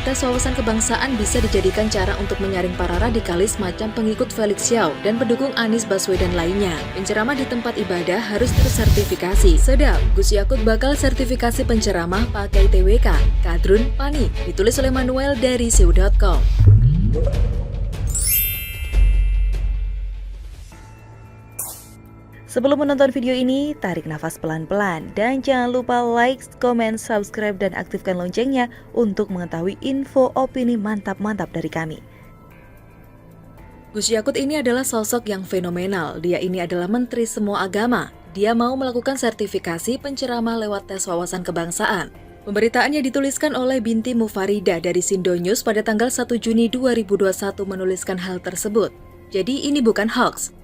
tes wawasan kebangsaan bisa dijadikan cara untuk menyaring para radikalis macam pengikut Felix Xiao dan pendukung Anies Baswedan lainnya. Penceramah di tempat ibadah harus tersertifikasi. Sedap, Gus Yakut bakal sertifikasi penceramah pakai TWK. Kadrun panik, ditulis oleh Manuel dari siu.com. Sebelum menonton video ini, tarik nafas pelan-pelan dan jangan lupa like, komen, subscribe, dan aktifkan loncengnya untuk mengetahui info opini mantap-mantap dari kami. Gus Yakut ini adalah sosok yang fenomenal. Dia ini adalah menteri semua agama. Dia mau melakukan sertifikasi penceramah lewat tes wawasan kebangsaan. Pemberitaannya dituliskan oleh Binti Mufarida dari Sindo News pada tanggal 1 Juni 2021 menuliskan hal tersebut. Jadi ini bukan hoax.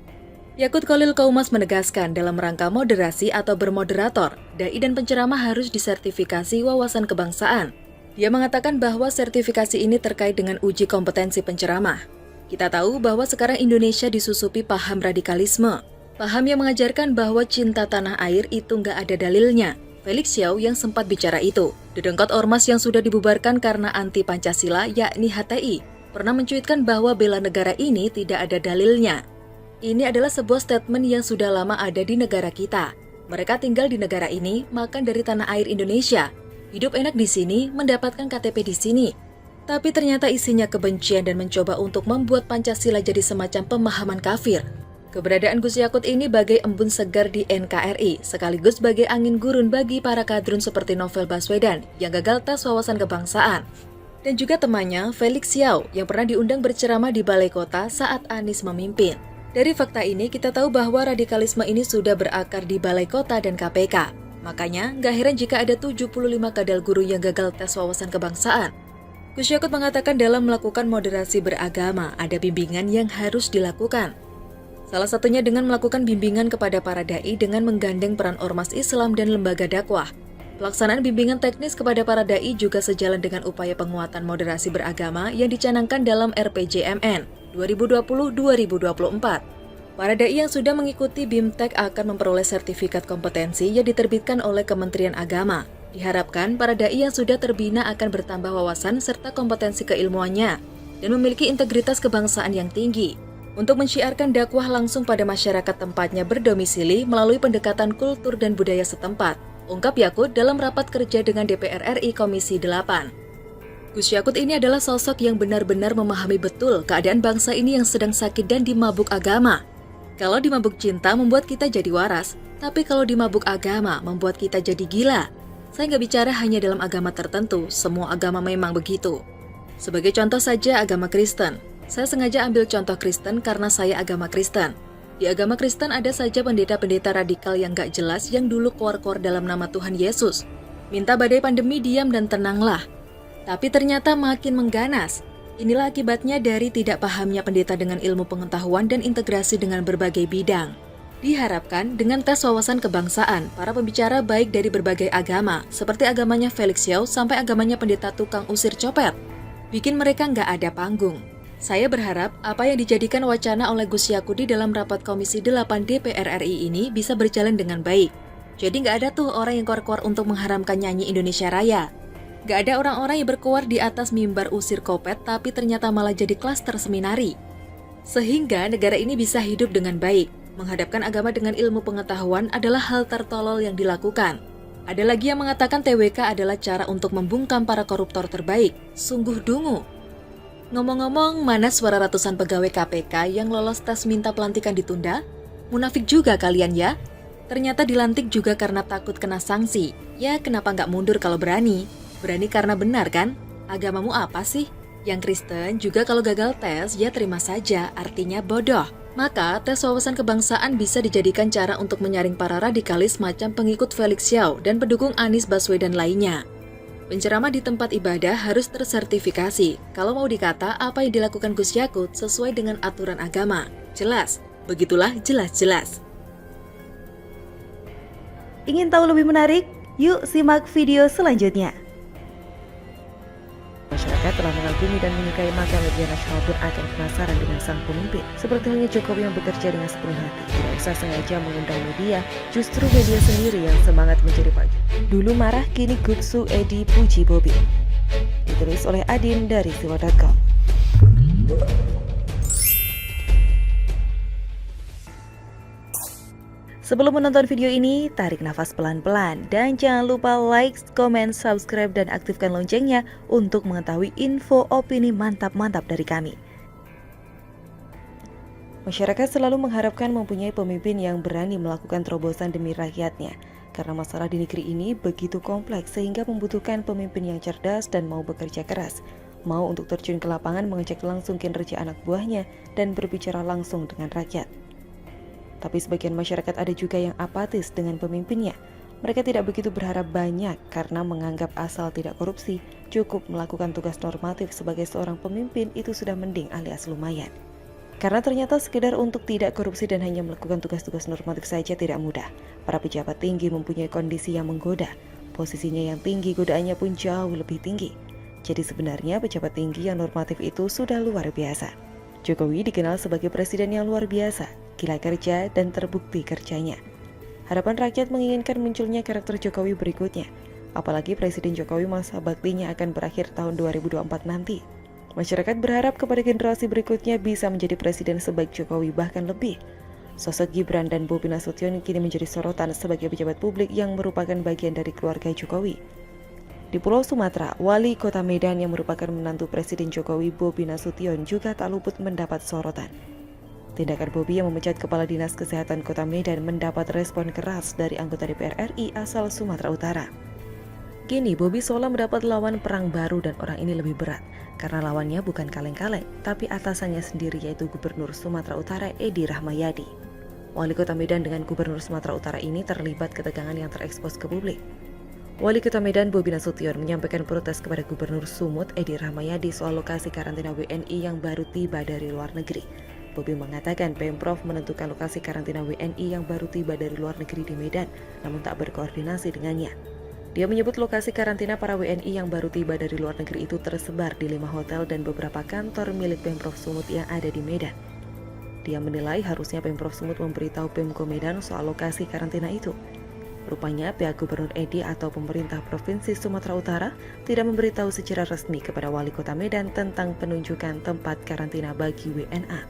Yakut Khalil Qaumas menegaskan dalam rangka moderasi atau bermoderator, dai dan penceramah harus disertifikasi wawasan kebangsaan. Dia mengatakan bahwa sertifikasi ini terkait dengan uji kompetensi penceramah. Kita tahu bahwa sekarang Indonesia disusupi paham radikalisme. Paham yang mengajarkan bahwa cinta tanah air itu nggak ada dalilnya. Felix Xiao yang sempat bicara itu. Dedengkot ormas yang sudah dibubarkan karena anti Pancasila yakni HTI, pernah mencuitkan bahwa bela negara ini tidak ada dalilnya. Ini adalah sebuah statement yang sudah lama ada di negara kita. Mereka tinggal di negara ini, makan dari tanah air Indonesia. Hidup enak di sini, mendapatkan KTP di sini. Tapi ternyata isinya kebencian dan mencoba untuk membuat Pancasila jadi semacam pemahaman kafir. Keberadaan Gus Yakut ini bagai embun segar di NKRI, sekaligus bagai angin gurun bagi para kadrun seperti Novel Baswedan yang gagal tes wawasan kebangsaan. Dan juga temannya Felix Xiao yang pernah diundang berceramah di Balai Kota saat Anies memimpin. Dari fakta ini, kita tahu bahwa radikalisme ini sudah berakar di Balai Kota dan KPK. Makanya, gak heran jika ada 75 kadal guru yang gagal tes wawasan kebangsaan. Gus Yakut mengatakan dalam melakukan moderasi beragama, ada bimbingan yang harus dilakukan. Salah satunya dengan melakukan bimbingan kepada para dai dengan menggandeng peran ormas Islam dan lembaga dakwah. Pelaksanaan bimbingan teknis kepada para dai juga sejalan dengan upaya penguatan moderasi beragama yang dicanangkan dalam RPJMN 2020-2024. Para dai yang sudah mengikuti BIMTEK akan memperoleh sertifikat kompetensi yang diterbitkan oleh Kementerian Agama. Diharapkan para dai yang sudah terbina akan bertambah wawasan serta kompetensi keilmuannya dan memiliki integritas kebangsaan yang tinggi untuk mensyiarkan dakwah langsung pada masyarakat tempatnya berdomisili melalui pendekatan kultur dan budaya setempat, ungkap Yakut dalam rapat kerja dengan DPR RI Komisi 8. Gus Yakut ini adalah sosok yang benar-benar memahami betul keadaan bangsa ini yang sedang sakit dan dimabuk agama. Kalau dimabuk cinta membuat kita jadi waras, tapi kalau dimabuk agama membuat kita jadi gila. Saya nggak bicara hanya dalam agama tertentu, semua agama memang begitu. Sebagai contoh saja agama Kristen. Saya sengaja ambil contoh Kristen karena saya agama Kristen. Di agama Kristen ada saja pendeta-pendeta radikal yang nggak jelas yang dulu keluar-keluar dalam nama Tuhan Yesus. Minta badai pandemi diam dan tenanglah. Tapi ternyata makin mengganas. Inilah akibatnya dari tidak pahamnya pendeta dengan ilmu pengetahuan dan integrasi dengan berbagai bidang. Diharapkan dengan tes wawasan kebangsaan, para pembicara baik dari berbagai agama, seperti agamanya Felix Xiao sampai agamanya pendeta tukang usir copet, bikin mereka nggak ada panggung. Saya berharap apa yang dijadikan wacana oleh Gus Yakut di dalam rapat Komisi 8 DPR RI ini bisa berjalan dengan baik. Jadi nggak ada tuh orang yang keluar-keluar untuk mengharamkan nyanyi Indonesia Raya. Gak ada orang-orang yang berkuar di atas mimbar usir kopet tapi ternyata malah jadi klaster seminari. Sehingga negara ini bisa hidup dengan baik. Menghadapkan agama dengan ilmu pengetahuan adalah hal tertolol yang dilakukan. Ada lagi yang mengatakan TWK adalah cara untuk membungkam para koruptor terbaik. Sungguh dungu. Ngomong-ngomong, mana suara ratusan pegawai KPK yang lolos tes minta pelantikan ditunda? Munafik juga kalian ya? Ternyata dilantik juga karena takut kena sanksi. Ya kenapa nggak mundur kalau berani? Berani karena benar kan? Agamamu apa sih? Yang Kristen juga kalau gagal tes, ya terima saja, artinya bodoh. Maka, tes wawasan kebangsaan bisa dijadikan cara untuk menyaring para radikalis macam pengikut Felix Xiao dan pendukung Anies Baswedan lainnya. Penceramah di tempat ibadah harus tersertifikasi. Kalau mau dikata, apa yang dilakukan Gus Yakut sesuai dengan aturan agama. Jelas, begitulah jelas-jelas. Ingin tahu lebih menarik? Yuk simak video selanjutnya. Masyarakat telah mengagumi dan menyukai maka media nasional pun akan penasaran dengan sang pemimpin. Seperti halnya Jokowi yang bekerja dengan sepenuh hati. Tidak usah sengaja mengundang media, justru media sendiri yang semangat mencari pajak. Dulu marah, kini guksu Edi puji Bobi. ditulis oleh Adin dari siwa.com. Sebelum menonton video ini, tarik nafas pelan-pelan dan jangan lupa like, comment, subscribe, dan aktifkan loncengnya untuk mengetahui info opini mantap-mantap dari kami. Masyarakat selalu mengharapkan mempunyai pemimpin yang berani melakukan terobosan demi rakyatnya, karena masalah di negeri ini begitu kompleks sehingga membutuhkan pemimpin yang cerdas dan mau bekerja keras, mau untuk terjun ke lapangan mengecek langsung kinerja anak buahnya dan berbicara langsung dengan rakyat. Tapi sebagian masyarakat ada juga yang apatis dengan pemimpinnya. Mereka tidak begitu berharap banyak karena menganggap asal tidak korupsi, cukup melakukan tugas normatif sebagai seorang pemimpin itu sudah mending alias lumayan. Karena ternyata sekedar untuk tidak korupsi dan hanya melakukan tugas-tugas normatif saja tidak mudah. Para pejabat tinggi mempunyai kondisi yang menggoda. Posisinya yang tinggi, godaannya pun jauh lebih tinggi. Jadi sebenarnya pejabat tinggi yang normatif itu sudah luar biasa. Jokowi dikenal sebagai presiden yang luar biasa, gila kerja dan terbukti kerjanya. Harapan rakyat menginginkan munculnya karakter Jokowi berikutnya. Apalagi Presiden Jokowi masa baktinya akan berakhir tahun 2024 nanti. Masyarakat berharap kepada generasi berikutnya bisa menjadi presiden sebaik Jokowi bahkan lebih. Sosok Gibran dan Bobi Nasution kini menjadi sorotan sebagai pejabat publik yang merupakan bagian dari keluarga Jokowi. Di Pulau Sumatera, wali kota Medan yang merupakan menantu Presiden Jokowi Bobi Nasution juga tak luput mendapat sorotan. Tindakan Bobi yang memecat Kepala Dinas Kesehatan Kota Medan mendapat respon keras dari anggota DPR RI asal Sumatera Utara. Kini Bobi seolah mendapat lawan perang baru dan orang ini lebih berat, karena lawannya bukan kaleng-kaleng, tapi atasannya sendiri yaitu Gubernur Sumatera Utara Edi Rahmayadi. Wali kota Medan dengan Gubernur Sumatera Utara ini terlibat ketegangan yang terekspos ke publik. Wali Kota Medan Bobi Nasution menyampaikan protes kepada Gubernur Sumut Edi Rahmayadi soal lokasi karantina WNI yang baru tiba dari luar negeri. Bobi mengatakan Pemprov menentukan lokasi karantina WNI yang baru tiba dari luar negeri di Medan, namun tak berkoordinasi dengannya. Dia menyebut lokasi karantina para WNI yang baru tiba dari luar negeri itu tersebar di 5 hotel dan beberapa kantor milik Pemprov Sumut yang ada di Medan. Dia menilai harusnya Pemprov Sumut memberitahu Pemko Medan soal lokasi karantina itu. Rupanya pihak Gubernur Edi atau pemerintah Provinsi Sumatera Utara tidak memberitahu secara resmi kepada Wali Kota Medan tentang penunjukan tempat karantina bagi WNA.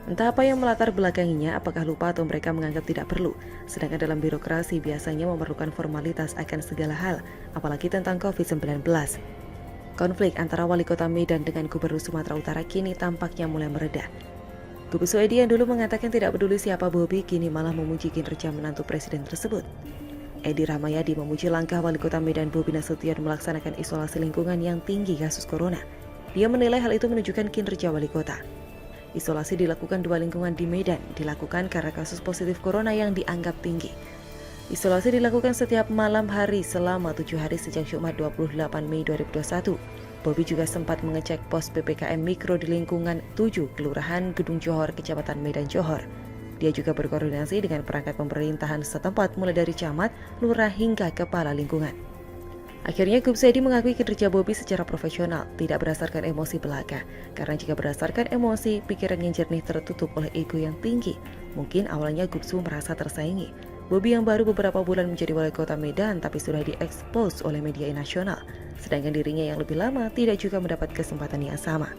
Entah apa yang melatar belakanginya, apakah lupa atau mereka menganggap tidak perlu, sedangkan dalam birokrasi biasanya memerlukan formalitas akan segala hal, apalagi tentang COVID-19. Konflik antara Wali Kota Medan dengan Gubernur Sumatera Utara kini tampaknya mulai mereda. Gubernur Edi yang dulu mengatakan tidak peduli siapa Bobi, kini malah memuji kinerja menantu presiden tersebut. Edi Rahmayadi memuji langkah Wali Kota Medan Bobi Nasution melaksanakan isolasi lingkungan yang tinggi kasus corona. Dia menilai hal itu menunjukkan kinerja wali kota. Isolasi dilakukan 2 lingkungan di Medan, dilakukan karena kasus positif corona yang dianggap tinggi. Isolasi dilakukan setiap malam hari selama 7 hari sejak Jumat 28 Mei 2021. Bobi juga sempat mengecek pos PPKM Mikro di lingkungan 7 Kelurahan Gedung Johor, Kecamatan Medan Johor. Dia juga berkoordinasi dengan perangkat pemerintahan setempat mulai dari camat, lurah hingga kepala lingkungan. Akhirnya Gubernur Edi mengakui kinerja Bobi secara profesional, tidak berdasarkan emosi belaka. Karena jika berdasarkan emosi, pikiran yang jernih tertutup oleh ego yang tinggi. Mungkin awalnya Gubernur merasa tersaingi. Bobi yang baru beberapa bulan menjadi wali kota Medan tapi sudah diekspos oleh media nasional. Sedangkan dirinya yang lebih lama tidak juga mendapat kesempatan yang sama.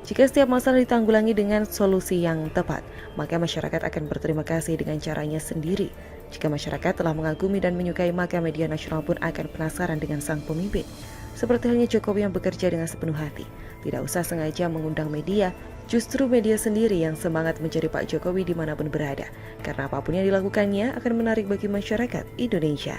Jika setiap masalah ditanggulangi dengan solusi yang tepat, maka masyarakat akan berterima kasih dengan caranya sendiri. Jika masyarakat telah mengagumi dan menyukai, maka media nasional pun akan penasaran dengan sang pemimpin. Seperti halnya Jokowi yang bekerja dengan sepenuh hati. Tidak usah sengaja mengundang media, justru media sendiri yang semangat mencari Pak Jokowi dimanapun berada. Karena apapun yang dilakukannya akan menarik bagi masyarakat Indonesia.